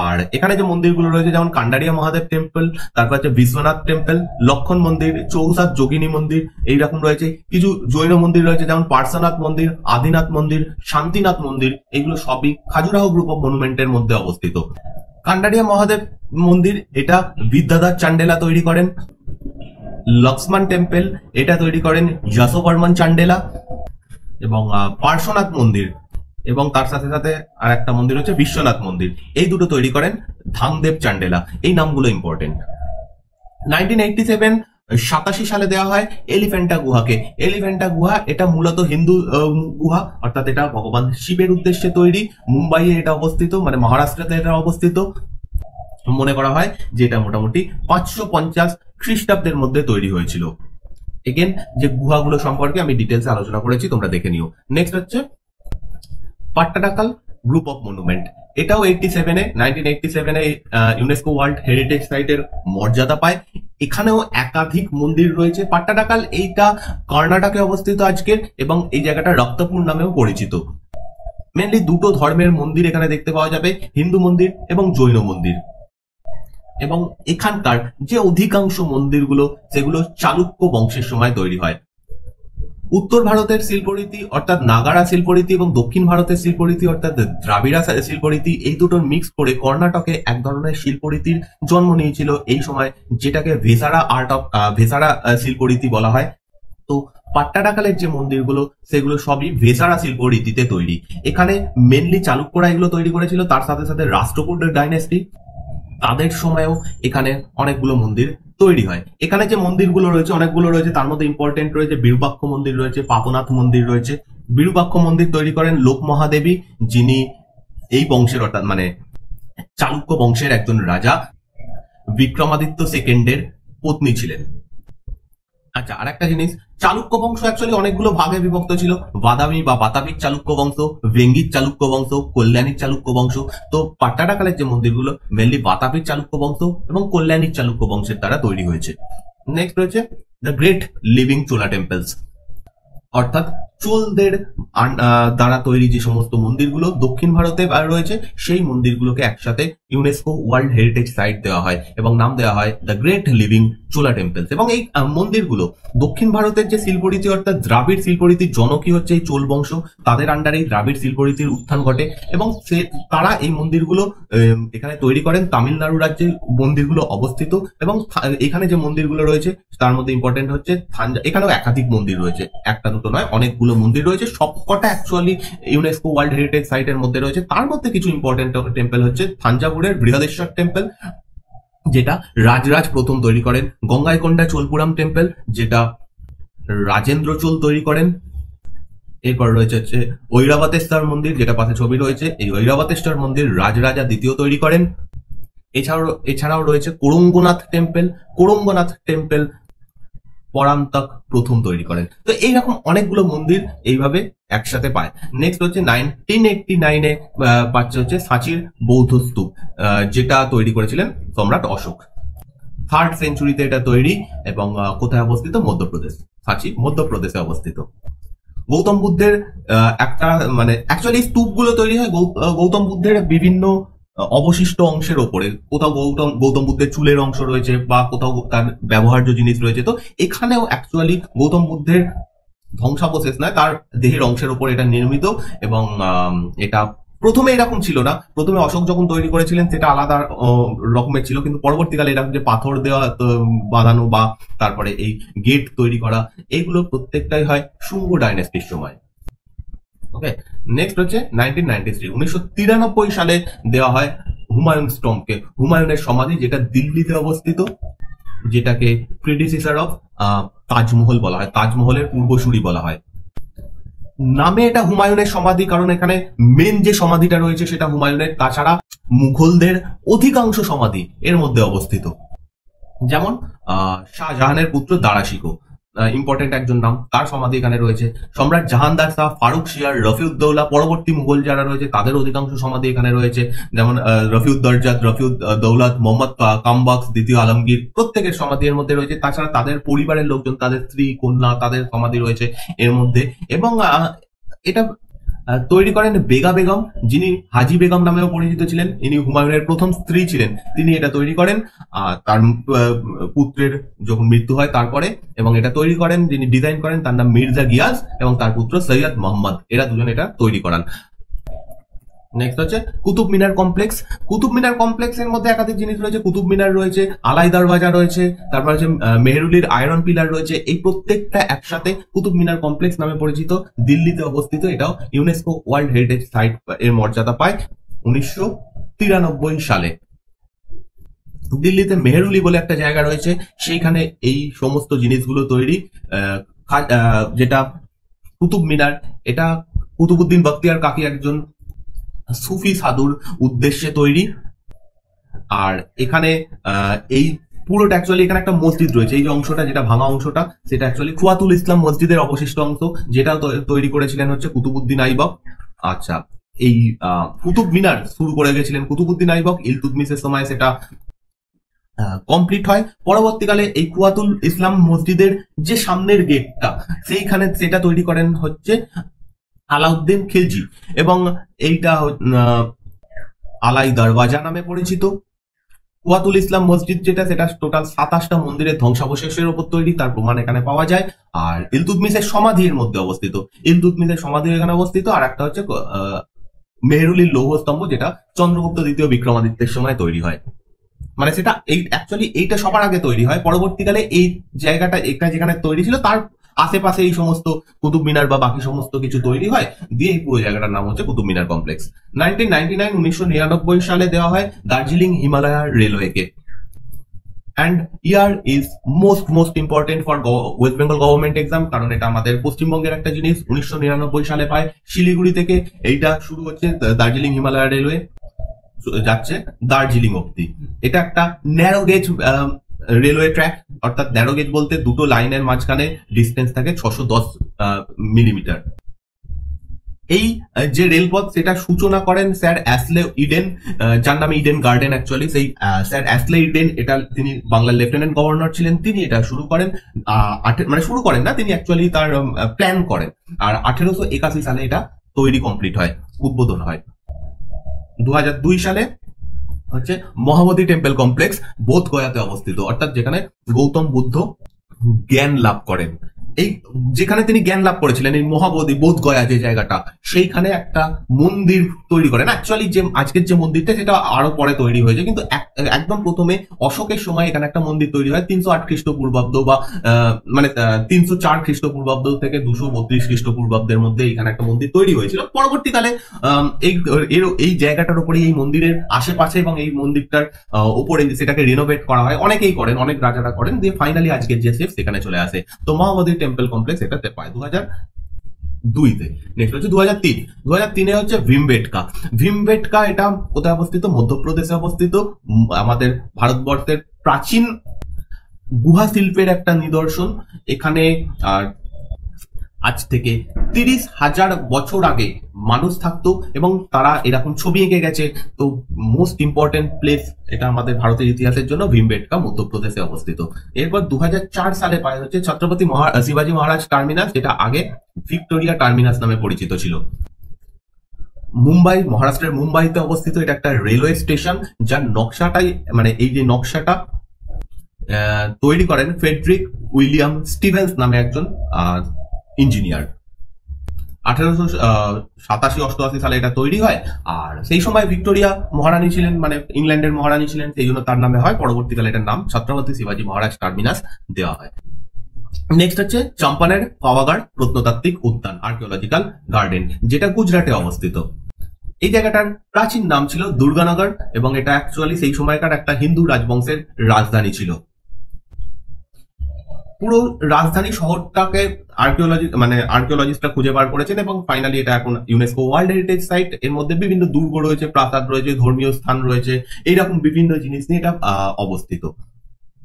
আর এখানে যে মন্দিরগুলো রয়েছে যেমন কান্ডারিয়া মহাদেব টেম্পল, তারপর হচ্ছে বিশ্বনাথ টেম্পল, লক্ষণ মন্দির, চৌসাত যোগিনী মন্দির এইরকম রয়েছে। কিছু জৈন মন্দির রয়েছে যেমন পার্শ্বনাথ মন্দির, আদিনাথ মন্দির, শান্তিনাথ মন্দির, এগুলো সবই খাজুরাহো গ্রুপ অফ মনুমেন্টের মধ্যে অবস্থিত। কান্ডারিয়া মহাদেব মন্দির এটা বিদ্যাধর চান্ডেলা তৈরি করেন। লক্ষ্মণ টেম্পল এটা তৈরি করেন যশোবর্মন চান্ডেলা। এবং পার্শ্বনাথ মন্দির এবং তার সাথে সাথে আর একটা মন্দির হচ্ছে বিশ্বনাথ মন্দির, এই দুটো তৈরি করেন ধামদেব চান্ডেলা। এই নামগুলো ইম্পর্টেন্ট। 1987 সালে দেওয়া হয় এলিফ্যান্টা গুহাকে। এলিফ্যান্টা গুহা এটা মূলত হিন্দু গুহা, অর্থাৎ এটা ভগবান শিবের উদ্দেশ্যে তৈরি। মুম্বাইয়ে এটা অবস্থিত, মানে মহারাষ্ট্রতে এটা অবস্থিত। মনে করা হয় যে এটা মোটামুটি 550 খ্রিস্টাব্দের মধ্যে তৈরি হয়েছিল। এগেন যে গুহাগুলো সম্পর্কে আমি ডিটেলস আলোচনা করেছি, তোমরা দেখে নিও। নেক্সট হচ্ছে পাট্টাডাকাল গ্রুপ অফ মনুমেন্ট। এটাও 1987 ইউনেস্কো ওয়ার্ল্ড হেরিটেজ সাইটের মর্যাদা পায়। এখানেও একাধিক মন্দির রয়েছে। পাট্টাডাকাল এইটা কর্ণাটকে অবস্থিত আজকের, এবং এই জায়গাটা রক্তপুর নামেও পরিচিত। মেনলি দুটো ধর্মের মন্দির এখানে দেখতে পাওয়া যাবে, হিন্দু মন্দির এবং জৈন মন্দির। এবং এখানকার যে অধিকাংশ মন্দিরগুলো সেগুলো চালুক্য বংশের সময় তৈরি হয়। উত্তর ভারতের শিল্পরীতি অর্থাৎ নাগারা শিল্পরীতি এবং দক্ষিণ ভারতের শিল্পরীতি অর্থাৎ দ্রাবিড়া শিল্পরীতি, এই দুটো মিক্স করে কর্ণাটকে এক ধরনের শিল্পরীতির জন্ম নিয়েছিল এই সময়, যেটাকে ভেসারা শিল্পরীতি বলা হয়। তো পাট্টাডাকালের যে মন্দিরগুলো সেগুলো সবই ভেসারা শিল্পরীতিতে তৈরি। এখানে মেনলি চালুক্যরা এগুলো তৈরি করেছিল, তার সাথে সাথে রাষ্ট্রকূট ডাইনেস্টি, তাদের সময়েও এখানে অনেকগুলো মন্দির তৈরি হয়। এখানে যে মন্দিরগুলো রয়েছে অনেকগুলো রয়েছে, তার মধ্যে ইম্পর্টেন্ট রয়েছে বিরূপাক্ষ মন্দির রয়েছে, পাপনাথ মন্দির রয়েছে। বিরূপাক্ষ মন্দির তৈরি করেন লোক মহাদেবী, যিনি এই বংশের অর্থাৎ মানে চালুক্য বংশের একজন রাজা বিক্রমাদিত্য সেকেন্ডের পত্নী ছিলেন। আচ্ছা, আর একটা জিনিস, চালুক্য বংশ অ্যাকচুয়ালি অনেকগুলো ভাগে বিভক্ত ছিল। বাদামি বা বাতাপিক চালুক্য বংশ, ভেঙ্গির চালুক্য বংশ, কল্যাণীর চালুক্য বংশ। তো পাট্টাডাকালের যে মন্দিরগুলো মেনলি বাতাপিক চালুক্য বংশ এবং কল্যাণীর চালুক্য বংশের দ্বারা তৈরি হয়েছে। নেক্সট রয়েছে the great living Chola temples, অর্থাৎ চোলদের দ্বারা তৈরি যে সমস্ত মন্দিরগুলো দক্ষিণ ভারতে রয়েছে সেই মন্দিরগুলোকে একসাথে ইউনেস্কো ওয়ার্ল্ড হেরিটেজ সাইট দেওয়া হয় এবং নাম দেওয়া হয় the great living Chola temples. এবং এই মন্দিরগুলো দক্ষিণ ভারতের যে শিল্পরীতি অর্থাৎ দ্রাবিড় শিল্পরীতির জনকই হচ্ছে এই চোল বংশ, তাদের আন্ডারেই দ্রাবিড় শিল্পরীতির উত্থান ঘটে এবং তারা এই মন্দিরগুলো এখানে তৈরি করেন। তামিলনাড়ু রাজ্যে মন্দিরগুলো অবস্থিত এবং এখানে যে মন্দিরগুলো রয়েছে তার মধ্যে ইম্পর্টেন্ট হচ্ছে এখানেও একাধিক মন্দির রয়েছে, একটা দুটো নয়, অনেকগুলো মন্দির রয়েছে। সবকটা অ্যাকচুয়ালি ইউনেস্কো ওয়ার্ল্ড হেরিটেজ সাইটের মধ্যে রয়েছে। তার মধ্যে কিছু ইম্পর্টেন্ট টেম্পল হচ্ছে থাঞ্জাভুরের বৃহদেশ্বর টেম্পল, যেটা রাজরাজ প্রথম তৈরি করেন। গঙ্গাইকোন্ডা চোলপুরাম টেম্পল, যেটা রাজেন্দ্র চোল তৈরি করেন। এরপর রয়েছে হচ্ছে ঐরাবতেশ্বর মন্দির, যেটা পাশে ছবি রয়েছে। এই ঐরাবতেশ্বর মন্দির রাজরাজা দ্বিতীয় তৈরি করেন। এছাড়াও রয়েছে কোরঙ্গনাথ টেম্পল। কোরঙ্গনাথ টেম্পল পরান্তক প্রথম তৈরি করেন। তো এইরকম অনেকগুলো মন্দির এইভাবে একসাথে পায়। নেক্সট হচ্ছে 1989 পাচ্ছে হচ্ছে সাঁচির বৌদ্ধ স্তূপ, যেটা তৈরি করেছিলেন সম্রাট অশোক। 3rd সেঞ্চুরিতে এটা তৈরি এবং কোথায় অবস্থিত? মধ্যপ্রদেশ। সাঁচি মধ্যপ্রদেশে অবস্থিত। গৌতম বুদ্ধের একটা মানে অ্যাকচুয়ালি স্তূপগুলো তৈরি হয় গৌতম বুদ্ধের বিভিন্ন অবশিষ্ট অংশের ওপরে। কোথাও গৌতম বুদ্ধের চুলের অংশ রয়েছে বা কোথাও তার ব্যবহার্য জিনিস রয়েছে। তো এখানেও অ্যাকচুয়ালি গৌতম বুদ্ধের ধ্বংসাবশেষ নয়, তার দেহের অংশের উপর এটা নির্মিত। এবং এটা প্রথমে এরকম ছিল না। প্রথমে অশোক যখন তৈরি করেছিলেন সেটা আলাদা রকমের ছিল, কিন্তু পরবর্তীকালে এরকম যে পাথর দেওয়া বাঁধানো বা তারপরে এই গেট তৈরি করা, এইগুলো প্রত্যেকটাই হয় শুঙ্গ ডাইনেস্টির সময়। ওকে, নেক্সট হচ্ছে 1993 সালে দেওয়া হয় হুমায়ুন স্টম্পকে, হুমায়ুনের সমাধি, যেটা দিল্লিতে অবস্থিত, যেটাকে প্রিডিসেসর অফ তাজমহল বলা হয়, তাজমহলের পূর্বসূরি বলা হয়। নামে এটা হুমায়ুনের সমাধি কারণ এখানে মেন যে সমাধিটা রয়েছে সেটা হুমায়ুনের, তাছাড়া মুঘলদের অধিকাংশ সমাধি এর মধ্যে অবস্থিত। যেমন শাহজাহানের পুত্র দারা শিকো, ইম্পর্টেন্ট একজন নাম, তার সমাধি এখানে রয়েছে। সম্রাট জাহানদার শাহ, ফারুক শিয়ার, রফিউদ্দৌলা, পরবর্তী মুঘল যারা রয়েছে তাদের অধিকাংশ সমাধি এখানে রয়েছে, যেমন রফিউদ্দৌজাত, রফিউদ্দৌলত, মোহাম্মদ কামবাক্স, দ্বিতীয় আলমগীর, প্রত্যেকের সমাধি এর মধ্যে রয়েছে। তাছাড়া তাদের পরিবারের লোকজন, তাদের স্ত্রী, কন্যা, তাদের সমাধি রয়েছে এর মধ্যে। এবং এটা তৈরি করেন বেগা বেগম, যিনি হাজি বেগম নামেও পরিচিত ছিলেন। ইনি হুমায়ুনের প্রথম স্ত্রী ছিলেন, তিনি এটা তৈরি করেন তার পুত্রের যখন মৃত্যু হয় তারপরে। এবং এটা তৈরি করেন, যিনি ডিজাইন করেন তার নাম মির্জা গিয়াস এবং তার পুত্র সৈয়দ মোহাম্মদ, এরা দুজন এটা তৈরি করান। নেক্সট হচ্ছে কুতুব মিনার কমপ্লেক্স। কুতুব মিনার কমপ্লেক্সের মধ্যে একাধিক জিনিস রয়েছে। কুতুব মিনার রয়েছে, আলাই দরওয়াজা রয়েছে, তারপর হচ্ছে মেহরুলির আয়রন পিলার রয়েছে। এই প্রত্যেকটা একসাথে কুতুব মিনার কমপ্লেক্স নামে পরিচিত, দিল্লিতে অবস্থিত। এটাও ইউনেস্কো ওয়ার্ল্ড হেরিটেজ সাইট এর মর্যাদা পায় 1993 সালে। দিল্লিতে মেহরুলি বলে একটা জায়গা রয়েছে, সেইখানে এই সমস্ত জিনিসগুলো তৈরি। যেটা কুতুব মিনার, এটা কুতুবউদ্দিন বখতিয়ার কাকি একজন সুফি সাধুর উদ্দেশ্যে তৈরি। আর এখানে এই পুরোটা অ্যাকচুয়ালি এখানে একটা মসজিদ রয়েছে। এই যে অংশটা, যেটা ভাঙা অংশটা, সেটা অ্যাকচুয়ালি খুয়াতুল ইসলাম মসজিদের অবশিষ্ট অংশ, যেটা তৈরি করেছিলেন হচ্ছে কুতুবউদ্দিন আইবক। আচ্ছা, এই কুতুব মিনার শুরু করে গেছিলেন কুতুবউদ্দিন আইবক। ইলতুৎমিশের সময় সেটা কমপ্লিট হয়। পরবর্তীকালে এই খুয়াতুল ইসলাম মসজিদের যে সামনের গেটটা, সেইখানে সেটা তৈরি করেন হচ্ছে আলাউদ্দিন খিলজি। এবং এইটা আলাই দরওয়াজা নামে পরিচিত। কুয়াতুল ইসলাম মসজিদ যেটা, সেটা টোটাল 27টা মন্দিরের ধ্বংসাবশেষের উপর তৈরি, তার প্রমাণ এখানে পাওয়া যায়। আর ইলতুৎমিশের সমাধির মধ্যে অবস্থিত, ইলতুৎমিশের সমাধি এখানে অবস্থিত। আর একটা হচ্ছে মেহরুলির লৌহস্তম্ভ, যেটা চন্দ্রগুপ্ত দ্বিতীয় বিক্রমাদিত্যের সময় তৈরি হয়। মানে সেটা অ্যাকচুয়ালি এইটা সবার আগে তৈরি হয়। পরবর্তীকালে এই জায়গাটা, এটা যেখানে তৈরি ছিল তার আশেপাশে এই সমস্ত কুতুব মিনার বা বাকি সমস্ত কিছু তৈরি হয়, দিয়ে এই পুরো জায়গাটার নাম হচ্ছে কুতুব মিনার কমপ্লেক্স। 1999 সালে দেওয়া হয় দার্জিলিং হিমালয়া রেলওয়েকে। And year is most important for West Bengal government exam, কারণ এটা আমাদের পশ্চিমবঙ্গের একটা জিনিস। 1999 সালে পায়। শিলিগুড়ি থেকে এইটা শুরু হচ্ছে, দার্জিলিং হিমালয়া রেলওয়ে যাচ্ছে দার্জিলিং অব্দি। এটা একটা ন্যারো গেজ রেলওয়ে ট্র্যাক, অর্থাৎ ন্যারো গেজ বলতে দুটো লাইনের মাঝখানে ডিস্টেন্স থাকে 610 মিলিমিটার। এই যে রেলপথ, সেটা সূচনা করেন স্যার অ্যাশলে ইডেন, যার নামে ইডেন গার্ডেন অ্যাকচুয়ালি। সেই স্যার অ্যাশলে ইডেন, এটা তিনি বাংলার লেফটেন্যান্ট গভর্নর ছিলেন, তিনি এটা শুরু করেন। মানে শুরু করেন না, তিনি অ্যাকচুয়ালি তার প্ল্যান করেন। আর 1881 সালে এটা তৈরি কমপ্লিট হয়, উদ্বোধন হয়। 2002 সালে হচ্ছে মহাবোধি টেম্পল কমপ্লেক্স, বোধ গয়াতে অবস্থিত, অর্থাৎ যেখানে গৌতম বুদ্ধ জ্ঞান লাভ করেন। এই যেখানে তিনি জ্ঞান লাভ করেছিলেন, এই মহাবোধি বোধ গয়া যে জায়গাটা, সেইখানে একটা মন্দির তৈরি করেন। অ্যাকচুয়ালি যে আজকের যে মন্দিরটা, সেটা আরো পরে তৈরি হয়েছে, কিন্তু একদম প্রথমে অশোকের সময় এখানে একটা মন্দির তৈরি হয় 308 খ্রিস্টপূর্বাব্দ বা মানে 304 খ্রিস্টপূর্বাব্দ থেকে 232 খ্রিস্টপূর্বাব্দের মধ্যে এখানে একটা মন্দির তৈরি হয়েছিল। পরবর্তীকালে এই জায়গাটার উপরে, এই মন্দিরের আশেপাশে এবং এই মন্দিরটার উপরে সেটাকে রিনোভেট করা হয়। অনেকেই করেন, অনেক রাজারা করেন, দিয়ে ফাইনালি আজকের যে শেপ সেখানে চলে আসে। তো মহাবোধি টেম্পল কমপ্লেক্স এটাতে পায় 2002-তে। নেক্সট হচ্ছে 2003 হচ্ছে ভীমবেটকা। ভীমবেটকা এটা কোথায় অবস্থিত? মধ্যপ্রদেশে অবস্থিত। আমাদের ভারতবর্ষের প্রাচীন গুহা শিল্পের একটা নিদর্শন এখানে। আর আজ থেকে 30,000 বছর আগে মানুষ থাকতো এবং তারা এরকম ছবি এঁকে গেছে। তো মোস্ট ইম্পর্টেন্ট প্লেস এটা আমাদের ভারতের ইতিহাসের জন্য, ভীমবেটকা মধ্যপ্রদেশে অবস্থিত। এরপর 2004 সালে পায় হচ্ছে ছত্রপতি শিবাজী মহারাজ টার্মিনাস, যেটা আগে ভিক্টোরিয়া টার্মিনাস নামে পরিচিত ছিল। মুম্বাই, মহারাষ্ট্রের মুম্বাইতে অবস্থিত। এটা একটা রেলওয়ে স্টেশন, যার নকশাটাই, মানে এই যে নকশাটা তৈরি করেন ফ্রেডরিক উইলিয়াম স্টিভেন্স নামে একজন ইঞ্জিনিয়ার। 1887-88 সালে এটা তৈরি হয়। আর সেই সময় ভিক্টোরিয়া মহারানী ছিলেন, মানে ইংল্যান্ডের মহারানী ছিলেন, সেই জন্য তার নামে হয়। পরবর্তীকালে এটার নাম ছত্রপতি শিবাজী মহারাজ টার্মিনাস দেওয়া হয়। নেক্সট হচ্ছে চাম্পানের পাওয়াগড় প্রত্নতাত্ত্বিক উদ্যান, আর্কিওলজিক্যাল গার্ডেন, যেটা গুজরাটে অবস্থিত। এই জায়গাটার প্রাচীন নাম ছিল দুর্গানগর এবং এটা অ্যাকচুয়ালি সেই সময়কার একটা হিন্দু রাজবংশের রাজধানী ছিল। পুরো রাজধানী শহরটাকে আর্কিওলজিস্টরা খুঁজে বার করেছেন এবং ফাইনালি এটা এখন ইউনেস্কো ওয়ার্ল্ড হেরিটেজ সাইট। এর মধ্যে বিভিন্ন দুর্গ রয়েছে, প্রাসাদ রয়েছে, ধর্মীয় স্থান রয়েছে, এইরকম বিভিন্ন জিনিস নিয়ে এটা অবস্থিত।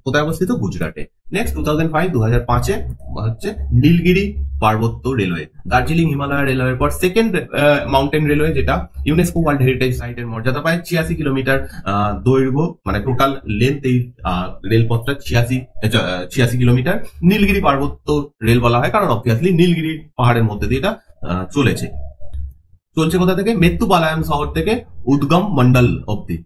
কোথায় অবস্থিত? গুজরাটে। নেক্সট 2005 হচ্ছে নীলগিরি পার্বত্য রেলওয়ে, দার্জিলিং হিমালয় রেলওয়ের পর সেকেন্ড মাউন্টেন রেলওয়ে, যেটা ইউনেস্কো ওয়ার্ল্ড হেরিটেজ সাইটের মর্যাদা পায়। 86 কিলোমিটার দৈর্ঘ্য, মানে টোটাল লেন্থ এই রেলপথটা 86 কিলোমিটার। নীলগিরি পার্বত্য রেল বলা হয় কারণ অবভিয়াসলি নীলগিরি পাহাড়ের মধ্যে দিয়ে এটা চলছে কোথা থেকে? মেত্তুপালায়াম শহর থেকে উদ্গম মন্ডল অব্দি,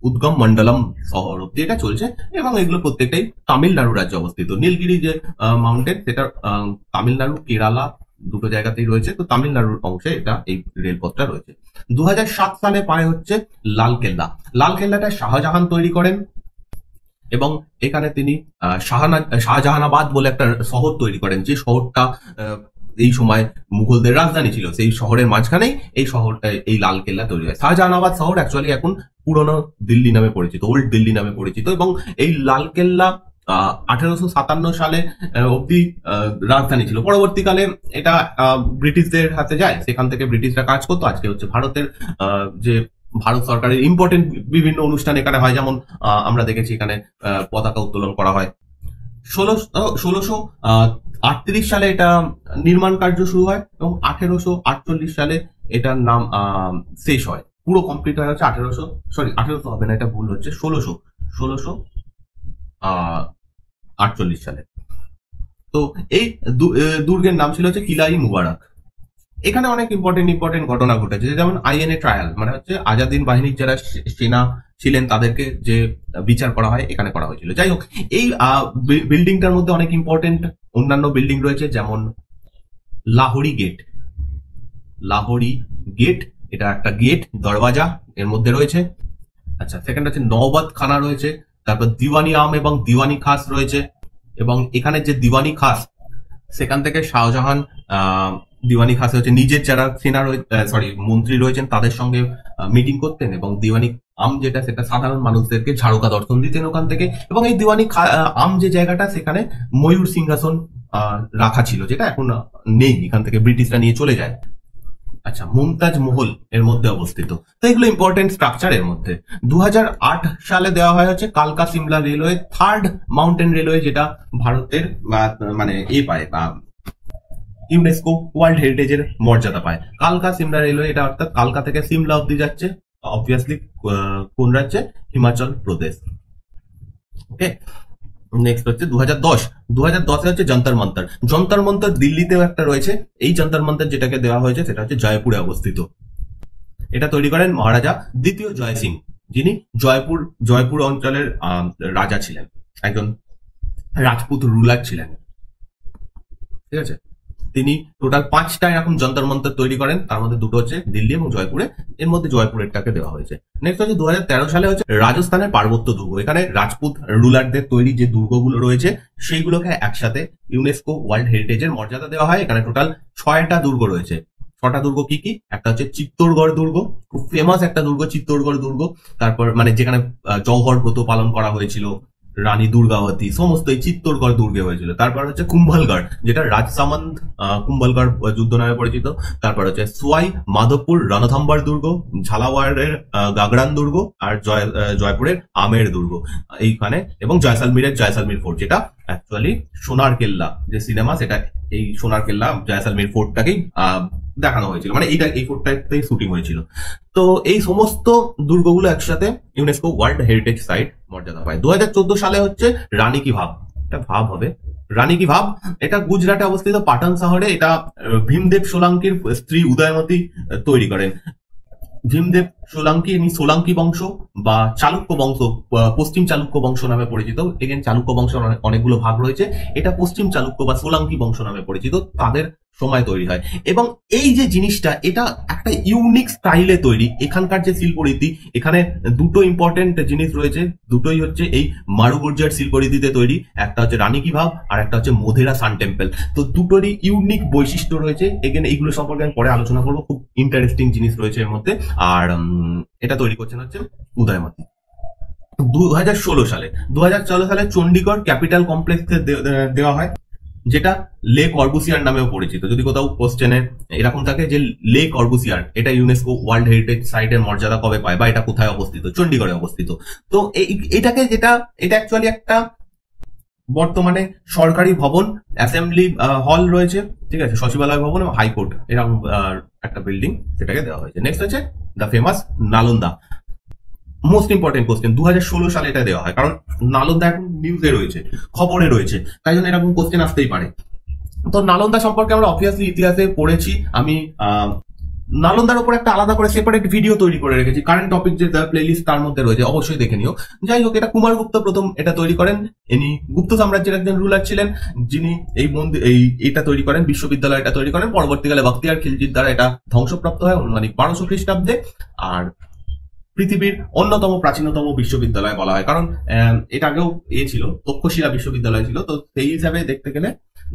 উদ্গম মন্ডলম শহর অব্দি এটা চলছে, এবং এগুলো প্রত্যেকটাই তামিলনাড়ু রাজ্যে অবস্থিত। নীলগিরি যে মাউন্টেন, সেটা তামিলনাড়ু কেরালা দুটো জায়গাতেই রয়েছে, তো তামিলনাড়ুর অংশে এটা এই রেলপথটা রয়েছে। 2007 সালে পায় হচ্ছে লালকেল্লা। লালকেল্লাটা শাহজাহান তৈরি করেন, এবং এখানে তিনি শাহজাহানাবাদ বলে একটা শহর তৈরি করেন, যে শহরটা এই সময় মুঘলদের রাজধানী ছিল। সেই শহরের মাঝখানেই এই শহরটা, এই লালকেল্লা তৈরি হয়। শাহজাহানাবাদ শহর অ্যাকচুয়ালি এখন পুরনো দিল্লি নামে পরিচিত, ওল্ড দিল্লি নামে পরিচিত, এবং এই লালকেল্লা 1857 সালে অব্দি রাজধানী ছিল। পরবর্তীকালে এটা ব্রিটিশদের হাতে যায়, সেখান থেকে ব্রিটিশরা কাজ করতো। আজকে হচ্ছে ভারতের যে ভারত সরকারের ইম্পর্টেন্ট বিভিন্ন অনুষ্ঠান এখানে হয়, যেমন আমরা দেখেছি এখানে পতাকা উত্তোলন করা হয়। 1638 সালে এটা নির্মাণ কার্য শুরু হয়, এবং 1848 সালে এটার নাম শেষ হয়, পুরো কমপ্লিট হয়ে হচ্ছে 1800 হবে না, এটা ভুল হচ্ছে, 1648 সালে। তো এই দুর্গের নাম ছিল হচ্ছে কিলাই মুবারক। এখানে অনেক ইম্পর্টেন্ট ঘটনা ঘটেছে, যেমন আইএনএ ট্রায়াল, মানে হচ্ছে আজাদিন বাহিনীর যারা সেনা ছিলেন তাদেরকে যে বিচার করা হয় এখানে করা হয়েছিল। যাই হোক, এই বিল্ডিংটার মধ্যে অনেক ইম্পর্টেন্ট অন্যান্য বিল্ডিং রয়েছে, যেমন লাহোরি গেট, এটা একটা গেট দরওয়াজা এর মধ্যে রয়েছে। আচ্ছা, সেকেন্ড হচ্ছে নওবত খানা রয়েছে, তারপর দিওয়ানি আম এবং দিওয়ানি খাস রয়েছে, এবং এখানে যে দিওয়ানি খাস, সেখান থেকে শাহজাহান দিওয়ানি খাসে হচ্ছে নিজের যারা সেনা মন্ত্রী রয়েছেন তাদের সঙ্গে মিটিং করতেন, এবং দিওয়ানি আম যেটা, সেটা সাধারণ মানুষদেরকে ঝাড়ুকা দর্শন দিতেন ওখান থেকে। এবং এই দিওয়ানি আম যে জায়গাটা, সেখানে ময়ূর সিংহাসন রাখা ছিল, যেটা এখন নেই, এখান থেকে ব্রিটিশরা নিয়ে চলে যায়। আচ্ছা, মুমতাজ মহল এর মধ্যে অবস্থিত। তো এগুলো ইম্পর্টেন্ট স্ট্রাকচার এর মধ্যে। 2008 সালে দেওয়া হয় হচ্ছে কালকা Shimla railway, third mountain railway, যেটা ভারতের মানে পায় বা ইউনেস্কো ওয়ার্ল্ড হেরিটেজের মর্যাদা পায়। কালকা সিমলা রেলওয়ে, এটা অর্থাৎ কালকা থেকে সিমলা অব্দি যাচ্ছে, অবভিয়াসলি কোন রাজ্যে? হিমাচল প্রদেশ। ওকে, নেক্সট হচ্ছে 2010 হচ্ছে যন্তর মন্তর দিল্লিতেও একটা রয়েছে। এই যন্তর মন্তর যেটাকে দেওয়া হয়েছে সেটা হচ্ছে জয়পুরে অবস্থিত। এটা তৈরি করেন মহারাজা দ্বিতীয় জয় সিং, যিনি জয়পুর অঞ্চলের রাজা ছিলেন, একজন রাজপুত রুলার ছিলেন। ঠিক আছে, তিনি টোটাল 5টা এরকম যন্তর মন্তর তৈরি করেন, তার মধ্যে দুটো হচ্ছে দিল্লি এবং জয়পুরে, এর মধ্যে জয়পুরেরটাকে দেওয়া হয়েছে। নেক্সট হচ্ছে 2013 সালে হচ্ছে রাজস্থানের পার্বত্য দুর্গ। এখানে রাজপুত রুলারদের তৈরি যে দুর্গগুলো রয়েছে সেইগুলোকে একসাথে ইউনেস্কো ওয়ার্ল্ড হেরিটেজের মর্যাদা দেওয়া হয়। এখানে টোটাল 6টা দুর্গ রয়েছে। 6টা দুর্গ কি কি? একটা হচ্ছে চিত্তরগড় দুর্গ, খুব ফেমাস একটা দুর্গ চিত্তরগড় দুর্গ। তারপর মানে যেখানে জওহর ব্রত পালন করা হয়েছিল, রানী দুর্গাবতী, সমস্ত এই চিত্তরগড় দুর্গে হয়েছিল। তারপর হচ্ছে কুম্ভলগড়, যেটা রাজসামন্ত কুম্ভলগড় যুদ্ধ নামে পরিচিত। তারপর হচ্ছে সোয়াই মাধবপুর রণথম্বর দুর্গ, ঝালাওয়াড়ের গাগরান দুর্গ, আর জয়পুরের আমের দুর্গ এইখানে, এবং জয়সালমীর ফোর্ট, যেটা অ্যাকচুয়ালি সোনার কেল্লা যে সিনেমা, সেটা এই সোনার কেল্লা জয়সালমীর ফোর্টটাকেই দেখানো হয়েছিল, মানে এই ফোর্টটাতেই শুটিং হয়েছিল। তো এই সমস্ত দুর্গগুলো একসাথে ইউনেস্কো ওয়ার্ল্ড হেরিটেজ সাইট মর্যাদা পায়। 2014 সালে হচ্ছে রানী কি ভাব, এটা ভাব হবে, রানী কি ভাব, এটা গুজরাটে অবস্থিত পাটন শহরে। এটা ভীমদেব সোলাঙ্কির স্ত্রী উদয়মতী তৈরি করেন। ভীমদেব সোলাঙ্কি, ইনি সোলাঙ্কি বংশ বা চালুক্য বংশ, পশ্চিম চালুক্য বংশ নামে পরিচিত। এগেন চালুক্য বংশের অনেকগুলো ভাগ রয়েছে, এটা পশ্চিম চালুক্য বা সোলাঙ্কি বংশ নামে পরিচিত, তাদের সময় তৈরি হয়। এবং এই যে জিনিসটা, এটা একটা ইউনিক স্টাইলে তৈরি। এখানকার যে শিল্পরীতি, এখানে দুটো ইম্পর্টেন্ট জিনিস রয়েছে, দুটোই হচ্ছে এই মারুগুর্জার শিল্পরীতিতে তৈরি। একটা হচ্ছে রানী কি ভাব, আর একটা হচ্ছে মোধেরা সান টেম্পল। তো দুটোরই ইউনিক বৈশিষ্ট্য রয়েছে। এখানে এইগুলো সম্পর্কে আমি পরে আলোচনা করবো, খুব ইন্টারেস্টিং জিনিস রয়েছে এর মধ্যে। আর এটা তৈরি করছেন হচ্ছে উদয়মতী। 2016 সালে চণ্ডীগড় ক্যাপিটাল কমপ্লেক্সে দেওয়া হয়, যেটা লে কর্বুসিয়ার নামেও পরিচিত। যদি কোথাও কোশ্চেনে এরকম থাকে যে লে কর্বুসিয়ার, এটা ইউনেস্কো ওয়ার্ল্ড হেরিটেজ সাইটের মর্যাদা কবে পায় বা এটা কোথায় অবস্থিত? চণ্ডীগড়ে অবস্থিত। তো এটা অ্যাকচুয়ালি একটা বর্তমানে সরকারি ভবন, অ্যাসেম্বলি হল রয়েছে, ঠিক আছে, সচিবালয় ভবন এবং হাইকোর্ট এরকম একটা বিল্ডিং সেটাকে দেওয়া হয়েছে। নেক্সট হচ্ছে the famous Nalanda. Most important question, 2016 সালে এটা দেওয়া হয়, কারণ নালন্দা এখন নিউজে রয়েছে, খবরে রয়েছে, তাই জন্য এরকম কোশ্চেন আসতেই পারে। তো নালন্দা সম্পর্কে আমরা অবভিয়াসলি ইতিহাসে পড়েছি। আমি নালন্দার উপর একটা আলাদা করে সেপারেট ভিডিও তৈরি করে রেখেছি, কারেন্ট টপিক যে প্লেলিস্ট তার মধ্যে রয়েছে, অবশ্যই দেখে নিও। যাই হোক, এটা কুমারগুপ্ত প্রথম এটা তৈরি করেন। ইনি গুপ্ত সাম্রাজ্যের একজন রুলার ছিলেন, যিনি এই মন্দির এটা তৈরি করেন, বিশ্ববিদ্যালয়টা তৈরি করেন। পরবর্তীকালে বখতিয়ার খিলজির দ্বারা এটা ধ্বংসপ্রাপ্ত হয় অনুমানিক 1200 খ্রিস্টাব্দে। আর পৃথিবীর অন্যতম প্রাচীনতম বিশ্ববিদ্যালয় বলা হয়, কারণ এটা আগেও ছিল, তক্ষশিলা বিশ্ববিদ্যালয় ছিল, তো সেই হিসাবে দেখতে গেলে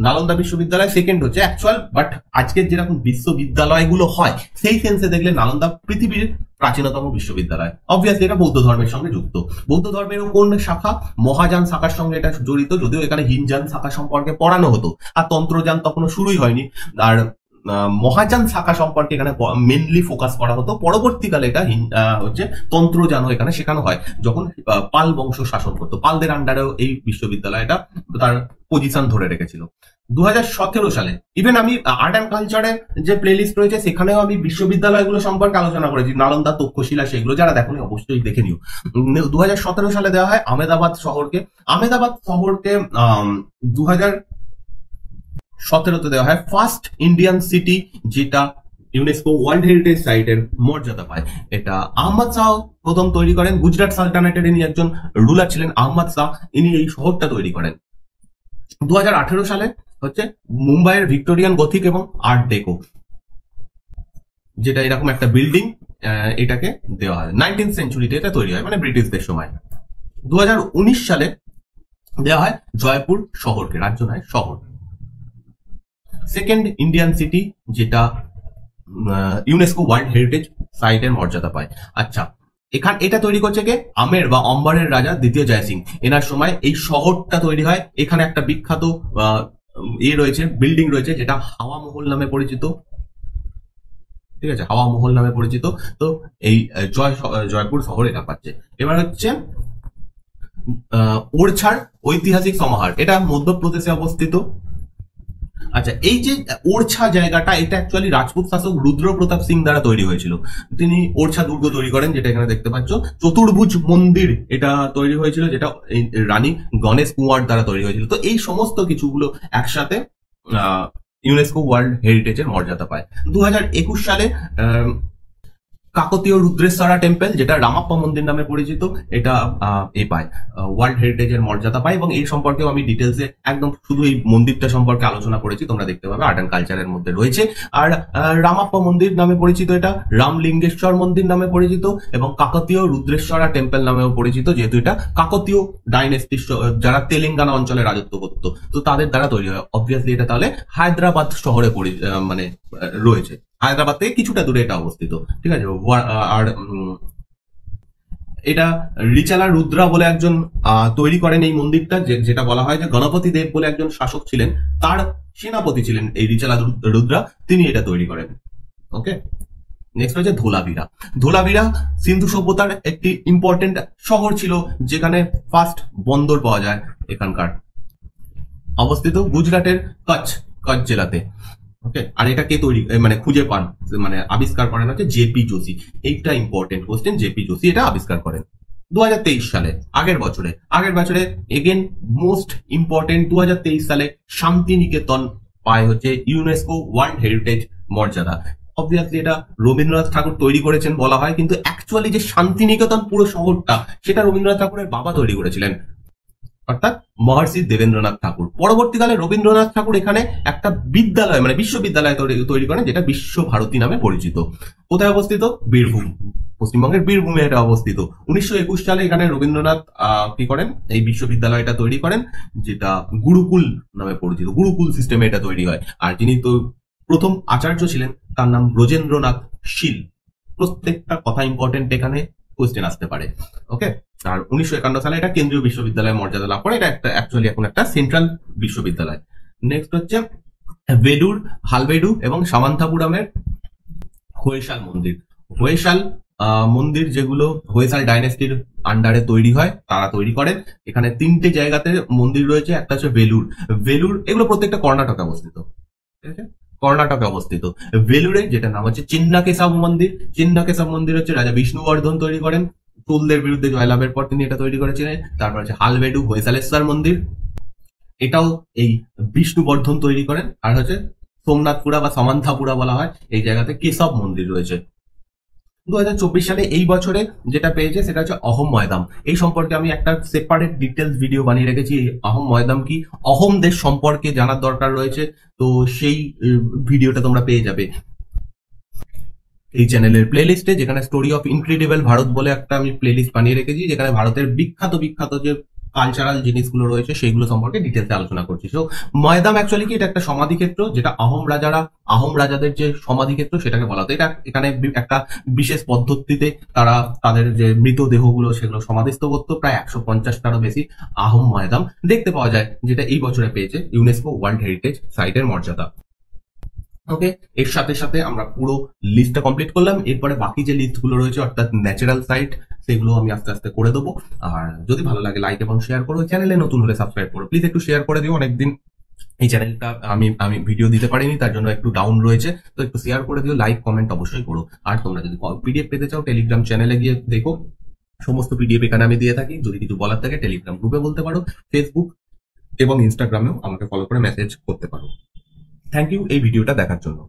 নালন্দা বিশ্ববিদ্যালয় সেকেন্ড হচ্ছে অ্যাকচুয়াল। বাট আজকের যেরকম বিশ্ববিদ্যালয়গুলো হয় সেই সেন্সে দেখলে নালন্দা পৃথিবীর প্রাচীনতম বিশ্ববিদ্যালয়। অবভিয়াসলি এটা বৌদ্ধ ধর্মের সঙ্গে যুক্ত। বৌদ্ধ ধর্মের কোন শাখা? মহাযান শাখার সঙ্গে এটা জড়িত, যদিও এখানে হিনযান শাখা সম্পর্কে পড়ানো হতো, আর তন্ত্রযান তখনও শুরুই হয়নি। আর মহাযান শাখা সম্পর্কে এখানে মেনলি ফোকাস করা হতো। পরবর্তীকালে এটা হচ্ছে তন্ত্রযানও এখানে শেখানো হয়, যখন পাল বংশ শাসন করতো, পালদের আন্ডারেও এই বিশ্ববিদ্যালয়টা তার পজিশন ধরে রেখেছিল। 2017 সালে ইভেন আমি আর্ট অ্যান্ড কালচারের যে প্লেলিস্ট রয়েছে সেখানেও আমি বিশ্ববিদ্যালয়গুলো সম্পর্কে আলোচনা করেছি, নালন্দা, তক্ষশিলা, সেগুলো যারা দেখোনি অবশ্যই দেখে নিও। 2017 সালে দেওয়া হয় আহমেদাবাদ শহরকে। আহমেদাবাদ শহরকে 2017 দেওয়া হয় ফার্স্ট ইন্ডিয়ান সিটি, যেটা ইউনেস্কো ওয়ার্ল্ড হেরিটেজ সাইটের মর্যাদা পায়। এটা আহমদ শাহ প্রথম তৈরি করেন। গুজরাট সালতানাতের ইনি একজন রুলার ছিলেন, আহমদ শাহ, ইনি এই শহরটা তৈরি করেন। 2018 সালে হচ্ছে মুম্বাইয়ের ভিক্টোরিয়ান গথিক এবং আর্ট ডেকো, যেটা এরকম একটা বিল্ডিং, এটাকে দেওয়া হয়। 19th সেঞ্চুরিতে এটা তৈরি হয়, মানে ব্রিটিশদের সময়। 2019 সালে দেওয়া হয় জয়পুর শহরকে, রাজ্য নয় শহর, সেকেন্ড ইন্ডিয়ান সিটি, যেটা ইউনেস্কো ওয়ার্ল্ড হেরিটেজ সাইটের মর্যাদা পায়। আচ্ছা, এটা তৈরি করছে কে? আমের বা অম্বারের রাজা দ্বিতীয় জয়সিং, এনার সময় এই শহরটা তৈরি হয়। এখানে একটা বিখ্যাত রয়েছে, বিল্ডিং রয়েছে, যেটা হাওয়া মহল নামে পরিচিত, ঠিক আছে, হাওয়া মহল নামে পরিচিত। তো এই জয়পুর শহর এটা পাচ্ছে। এবার হচ্ছে ওরছার ঐতিহাসিক সমাহার, এটা মধ্যপ্রদেশে অবস্থিত। আচ্ছা, এই যে ওরছা জায়গাটা, এটা অ্যাকচুয়ালি রাজপুত শাসক রুদ্র প্রতাপ সিং দ্বারা তৈরি হয়েছিল। তিনি ওরছা দুর্গ তৈরি করেন, যেটা এখানে দেখতে পাচ্ছ। চতুর্ভুজ মন্দির এটা তৈরি হয়েছিল, যেটা রানী গণেশ কুঁয়ার দ্বারা তৈরি হয়েছিল। তো এই সমস্ত কিছুগুলো একসাথে ইউনেস্কো ওয়ার্ল্ড হেরিটেজের মর্যাদা পায়। 2021 সালে কাকতীয় রুদ্রেশ্বরা টেম্পল, যেটা রামাপ্পা মন্দির নামে পরিচিত, এটা পায় ওয়ার্ল্ড হেরিটেজের মর্যাদা পায়। এবং এই সম্পর্কেও আমি ডিটেলসে একদম শুধু এই মন্দিরটা সম্পর্কে আলোচনা করেছি, তোমরা দেখতে পাবে, আর্ট অ্যান্ড কালচারের মধ্যে রয়েছে। আর রামাপ্পা মন্দির নামে পরিচিত, এটা রামলিঙ্গেশ্বর মন্দির নামে পরিচিত, এবং কাকতীয় রুদ্রেশ্বরা টেম্পল নামেও পরিচিত, যেহেতু এটা কাকতীয় ডাইনেস্টির যারা তেলেঙ্গানা অঞ্চলে রাজত্ব করত, তো তাদের দ্বারা তৈরি হয়। অবভিয়াসলি এটা তাহলে হায়দ্রাবাদ শহরে মানে রয়েছে, হায়দ্রাবাদ থেকে কিছুটা দূরে এটা অবস্থিত, ঠিক আছে। আর এটা রিচালা রুদ্রা বলে একজন তৈরি করেন এই মন্দিরটা, যেটা বলা হয় যে গণপতি দেব বলে একজন শাসক ছিলেন, তার সেনাপতি ছিলেন এই রিচালা রুদ্রা, তিনি এটা তৈরি করেন। ওকে, নেক্সট হচ্ছে ধোলাভিরা। ধোলাভিরা সিন্ধু সভ্যতার একটি ইম্পর্টেন্ট শহর ছিল, যেখানে ফার্স্ট বন্দর পাওয়া যায়, এখানকার অবস্থিত গুজরাটের কচ্ছ জেলাতে। ওকে, আর এটা কে তৈরি মানে খুঁজে পান, মানে আবিষ্কার করেন হচ্ছে জেপি যোশী। এইটা ইম্পর্টেন্ট কোশ্চেন, জেপি যোশী এটা আবিষ্কার করেন 2023 সালে, আগের বছরে এগেন মোস্ট ইম্পর্টেন্ট। 2023 সালে শান্তিনিকেতন পায় হচ্ছে ইউনেস্কো ওয়ার্ল্ড হেরিটেজ মর্যাদা। অবভিয়াসলি এটা রবীন্দ্রনাথ ঠাকুর তৈরি করেছেন বলা হয়, কিন্তু অ্যাকচুয়ালি যে শান্তিনিকেতন পুরো শহরটা, সেটা রবীন্দ্রনাথ ঠাকুরের বাবা তৈরি করেছিলেন, অর্থাৎ মহর্ষি দেবেন্দ্রনাথ ঠাকুর। পরবর্তীকালে রবীন্দ্রনাথ ঠাকুর এখানে একটা বিদ্যালয় মানে বিশ্ববিদ্যালয় তৈরি করেন, যেটা বিশ্বভারতী নামে পরিচিত। কোথায় অবস্থিত? বীরভূম, পশ্চিমবঙ্গের বীরভূমে এটা অবস্থিত। 1921 সালে এখানে রবীন্দ্রনাথ কি করেন? এই বিশ্ববিদ্যালয়টা তৈরি করেন, যেটা গুরুকুল নামে পরিচিত। গুরুকুল সিস্টেমে এটা তৈরি হয়। আর যিনি তো প্রথম আচার্য ছিলেন, তার নাম ব্রজেন্দ্রনাথ শীল। প্রত্যেকটা কথা ইম্পর্টেন্ট, এখানে কোয়েশ্চেন আসতে পারে। ওকে, আর 1951 সালে এটা কেন্দ্রীয় বিশ্ববিদ্যালয়ের মর্যাদা লাভ করে। এটা একটা অ্যাকচুয়ালি এখন একটা সেন্ট্রাল বিশ্ববিদ্যালয়। নেক্সট হচ্ছে বেডুর, হালবেডু এবং সামান্থাপুরামের হোয়েশাল মন্দির। হোয়েশাল মন্দির যেগুলো হোয়সাল ডাইনেস্টির আন্ডারে তৈরি হয় তারা তৈরি করেন। এখানে 3টে জায়গাতে মন্দির রয়েছে, একটা হচ্ছে বেলুর। বেলুর এগুলো প্রত্যেকটা কর্ণাটকে অবস্থিত, ঠিক আছে, কর্ণাটকে অবস্থিত। ভেলুরে যেটা নাম হচ্ছে চিন্নাকেশব মন্দির। চিন্নাকেশব মন্দির হচ্ছে রাজা বিষ্ণুবর্ধন তৈরি করেন, চুলদের বিরুদ্ধে জয়লাভের পর তিনি এটা তৈরি করেছিলেন। তারপর হচ্ছে হালবেডু হোয়সালেশ্বর মন্দির, এটাও এই বিষ্ণুবর্ধন তৈরি করেন। আর হচ্ছে সোমনাথপুরা বা সমান্থাপুরা বলা হয়, এই জায়গাতে কেশব মন্দির রয়েছে। 2024 সালে এই বছরে যেটা পেয়েছে সেটা হচ্ছে অহোম ময়দাম। এই সম্পর্কে আমি একটা সেপারেট ডিটেলস ভিডিও বানিয়ে রেখেছি। এই অহোম ময়দাম কি, অহোমদের সম্পর্কে জানার দরকার রয়েছে, তো সেই ভিডিওটা তোমরা পেয়ে যাবে এই চ্যানেলের প্লেলিস্টে, যেখানে স্টোরি অফ ইনক্রেডিবল ভারত বলে একটা আমি প্লেলিস্ট বানিয়ে রেখেছি, যেখানে ভারতের বিখ্যাত বিখ্যাত যে কালচারাল জিনিসগুলো রয়েছে সেইগুলো সম্পর্কে ডিটেলসে আলোচনা করছি। তো ময়দাম অ্যাকচুয়ালি কি, এটা একটা সমাধিক্ষেত্র, যেটা আহোম রাজাদের যে সমাধিক্ষেত্র সেটাকে বলা হতো। এটা এখানে একটা বিশেষ পদ্ধতিতে তারা তাদের যে মৃতদেহগুলো সেগুলো সমাধিস্থ করতো। প্রায় 150টারও বেশি আহোম ময়দাম দেখতে পাওয়া যায়, যেটা এই বছরে পেয়েছে ইউনেস্কো ওয়ার্ল্ড হেরিটেজ সাইটের মর্যাদা। ওকে, এর সাথে সাথে আমরা পুরো লিস্টটা কমপ্লিট করলাম। এরপরে বাকি যে লিস্টগুলো রয়েছে অর্থাৎ ন্যাচারাল সাইট, সেগুলো আমি আস্তে আস্তে করে দেবো। আর যদি ভালো লাগে লাইক এবং শেয়ার করো, চ্যানেলে নতুন হলে সাবস্ক্রাইব করো, প্লিজ একটু শেয়ার করে দিও। অনেকদিন এই চ্যানেলটা আমি ভিডিও দিতে পারিনি, তার জন্য একটু ডাউন রয়েছে, তো একটু শেয়ার করে দিও, লাইক কমেন্ট অবশ্যই করো। আর তোমরা যদি পিডিএফ পেতে চাও টেলিগ্রাম চ্যানেলে গিয়ে দেখো, সমস্ত পিডিএফ এখানে আমি দিয়ে থাকি। যদি কিছু বলার থাকে টেলিগ্রাম গ্রুপে বলতে পারো, ফেসবুক এবং ইনস্টাগ্রামেও আমাকে ফলো করে মেসেজ করতে পারো। থ্যাংক ইউ এই ভিডিওটা দেখার জন্য।